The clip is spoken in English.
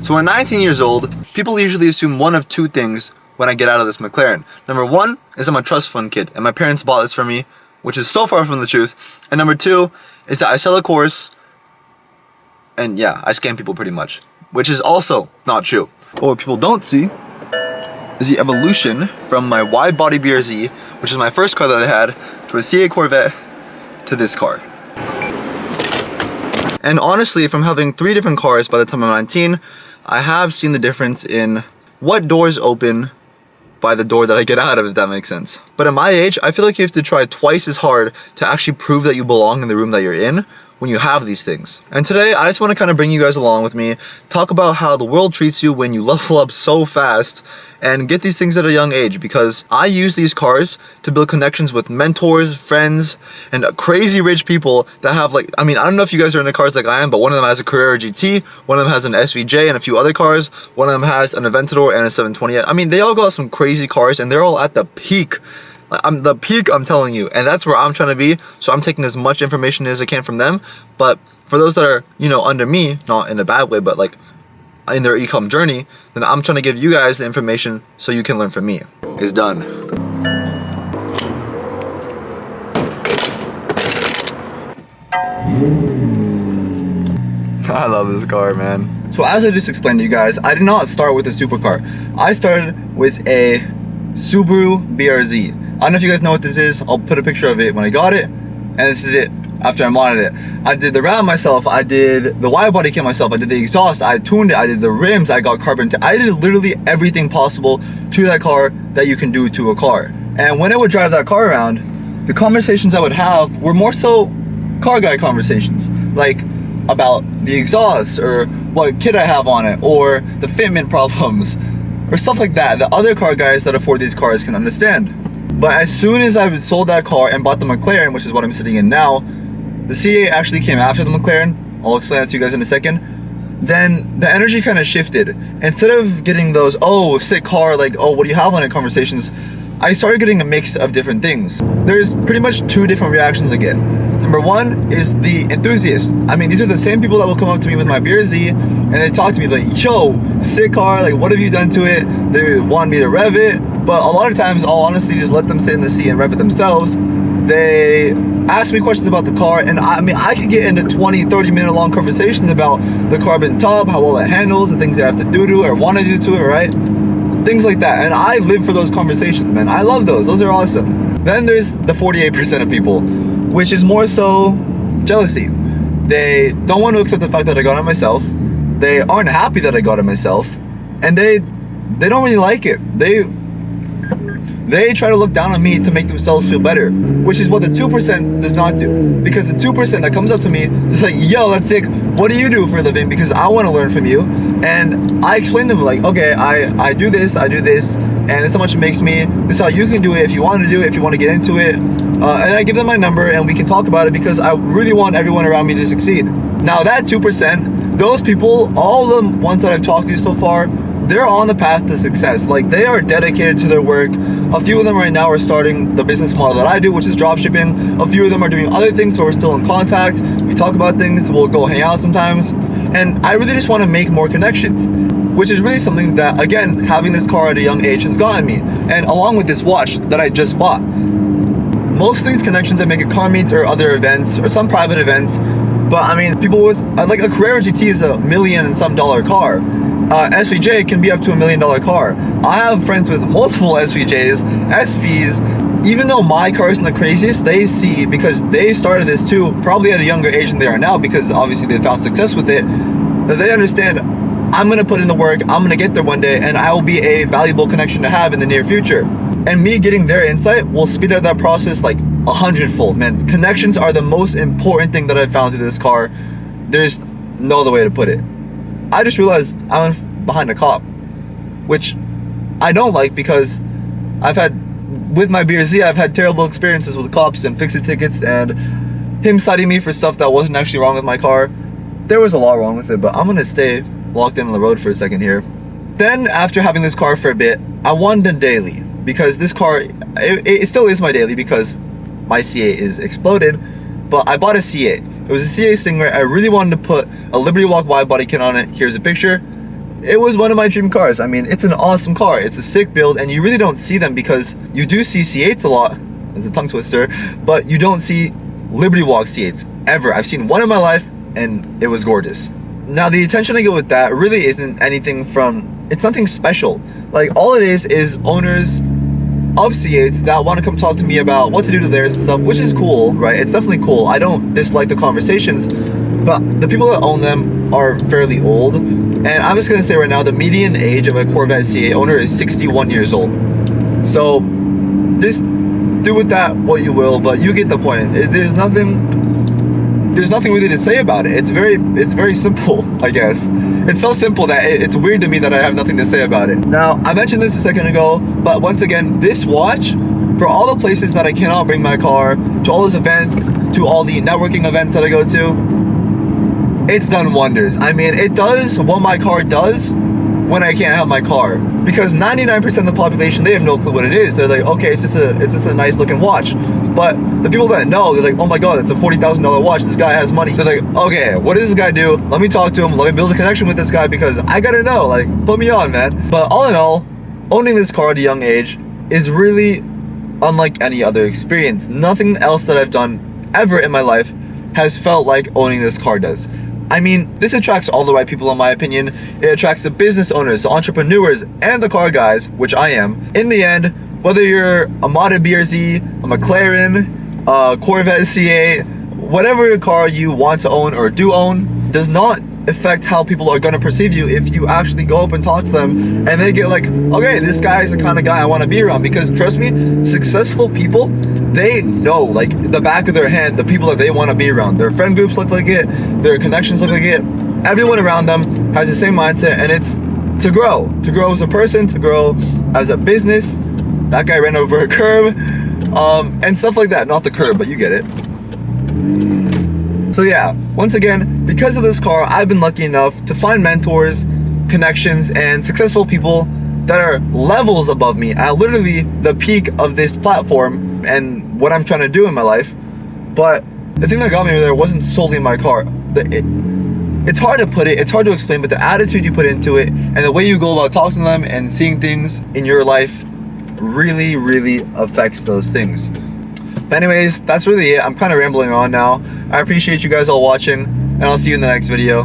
So when 19 years old, people usually assume one of two things when I get out of this McLaren. Number one is I'm a trust fund kid and my parents bought this for me, which is so far from the truth. And number two is that I sell a course and yeah, I scam people pretty much, which is also not true. But what people don't see is the evolution from my wide body BRZ, which is my first car that I had, to a C8 Corvette, to this car. And honestly, from having 3 different cars by the time I'm 19, I have seen the difference in what doors open by the door that I get out of, if that makes sense. But at my age, I feel like you have to try twice as hard to actually prove that you belong in the room that you're in when you have these things. And today, I just want to kind of bring you guys along with me, talk about how the world treats you when you level up so fast and get these things at a young age, because I use these cars to build connections with mentors, friends, and crazy rich people that have like, I don't know if you guys are into cars like I am, but one of them has a Carrera GT, one of them has an SVJ and a few other cars, one of them has an Aventador and a 720. They all got some crazy cars and they're all at the peak. I'm telling you, and that's where I'm trying to be. So I'm taking as much information as I can from them. But for those that are, under me, not in a bad way, but like in their e-com journey, then I'm trying to give you guys the information so you can learn from me. It's done. I love this car, man. So as I just explained to you guys, I did not start with a supercar. I started with a Subaru BRZ. I don't know if you guys know what this is. I'll put a picture of it when I got it, and this is it after I modded it. I did the wrap myself, I did the wide body kit myself, I did the exhaust, I tuned it, I did the rims, I got carbon, I did literally everything possible to that car that you can do to a car. And when I would drive that car around, the conversations I would have were more so car guy conversations, like about the exhaust or what kit I have on it or the fitment problems or stuff like that other car guys that afford these cars can understand. But as soon as I sold that car and bought the McLaren, which is what I'm sitting in now, the C8 actually came after the McLaren. I'll explain that to you guys in a second. Then the energy kind of shifted. Instead of getting those, oh, sick car, like, oh, what do you have on it conversations, I started getting a mix of different things. There's pretty much 2 different reactions I get. Number one is the enthusiast. These are the same people that will come up to me with my BRZ and they talk to me like, yo, sick car, like, what have you done to it? They want me to rev it. But a lot of times I'll honestly just let them sit in the seat and rev it themselves. They ask me questions about the car, and I could get into 20-30 minute long conversations about the carbon tub, how well it handles, the things I have to do to it or want to do to it, right? Things like that. And I live for those conversations, man. I love those. Those are awesome. Then there's the 48% of people, which is more so jealousy. They don't want to accept the fact that I got it myself. They aren't happy that I got it myself, and they don't really like it. They try to look down on me to make themselves feel better, which is what the 2% does not do. Because the 2% that comes up to me is like, yo, that's sick, what do you do for a living? Because I want to learn from you. And I explain to them like, okay, I do this, and this is how much it makes me, this is how you can do it if you want to do it, if you want to get into it. And I give them my number and we can talk about it because I really want everyone around me to succeed. Now that 2%, those people, all the ones that I've talked to so far, they're on the path to success. Like, they are dedicated to their work. A few of them right now are starting the business model that I do, which is drop shipping. A few of them are doing other things, but we're still in contact. We talk about things, we'll go hang out sometimes. And I really just want to make more connections, which is really something that, again, having this car at a young age has gotten me. And along with this watch that I just bought. Most of these connections I make at car meets or other events or some private events. But people with, like, a Carrera GT is $1 million and some car. SVJ can be up to $1 million car. I have friends with multiple SVJs, SVs. Even though my car isn't the craziest, they see, because they started this too, probably at a younger age than they are now, because obviously they found success with it, that they understand, I'm gonna put in the work, I'm gonna get there one day, and I will be a valuable connection to have in the near future. And me getting their insight will speed up that process like 100-fold, man. Connections are the most important thing that I've found through this car. There's no other way to put it. I just realized I went behind a cop, which I don't like, because with my BRZ, I've had terrible experiences with cops and fix-it tickets and him citing me for stuff that wasn't actually wrong with my car. There was a lot wrong with it, but I'm gonna stay locked in on the road for a second here. Then after having this car for a bit, I wanted a daily, because this car, it still is my daily because my C8 is exploded, but I bought a C8. It was a C8 Stingray. I really wanted to put a Liberty Walk wide body kit on it. Here's a picture. it was one of my dream cars. I mean, it's an awesome car. It's a sick build, and you really don't see them because you do see C8s a lot. It's a tongue twister, but you don't see Liberty Walk C8s ever. I've seen one in my life, and it was gorgeous. Now, the attention I get with that really isn't anything from, it's nothing special. Like, all it is owners of C8s that want to come talk to me about what to do to theirs and stuff, which is cool, right? It's definitely cool. I don't dislike the conversations, but the people that own them are fairly old. And I'm just gonna say right now, the median age of a Corvette C8 owner is 61 years old. So just do with that what you will, but you get the point. There's nothing really to say about it. It's very simple, I guess. It's so simple that it's weird to me that I have nothing to say about it. Now, I mentioned this a second ago, but once again, this watch, for all the places that I cannot bring my car, to all those events, to all the networking events that I go to, it's done wonders. I mean, it does what my car does when I can't have my car. Because 99% of the population, they have no clue what it is. They're like, okay, it's just a nice looking watch. But the people that know, they're like, oh my god, it's a $40,000 watch. This guy has money. They're like, okay, what does this guy do? Let me talk to him. Let me build a connection with this guy because I gotta know. Like, put me on, man. But all in all, owning this car at a young age is really unlike any other experience. Nothing else that I've done ever in my life has felt like owning this car does. I mean, this attracts all the right people in my opinion. It attracts the business owners, the entrepreneurs, and the car guys, which I am. In the end, whether you're a Mazda BRZ, a McLaren, a Corvette C8, whatever car you want to own or do own does not affect how people are going to perceive you if you actually go up and talk to them and they get like, okay, this guy is the kind of guy I want to be around. Because trust me, successful people, they know like the back of their hand the people that they want to be around. Their friend groups look like it, their connections look like it, everyone around them has the same mindset, and it's to grow as a person, to grow as a business. That guy ran over a curb, and stuff like that. Not the curb, but you get it. So yeah, once again, because of this car, I've been lucky enough to find mentors, connections, and successful people that are levels above me at literally the peak of this platform and what I'm trying to do in my life. But the thing that got me there wasn't solely my car. It's hard to put it, it's hard to explain, but the attitude you put into it and the way you go about talking to them and seeing things in your life really, really affects those things. But anyways, that's really it. I'm kind of rambling on now. I appreciate you guys all watching, and I'll see you in the next video.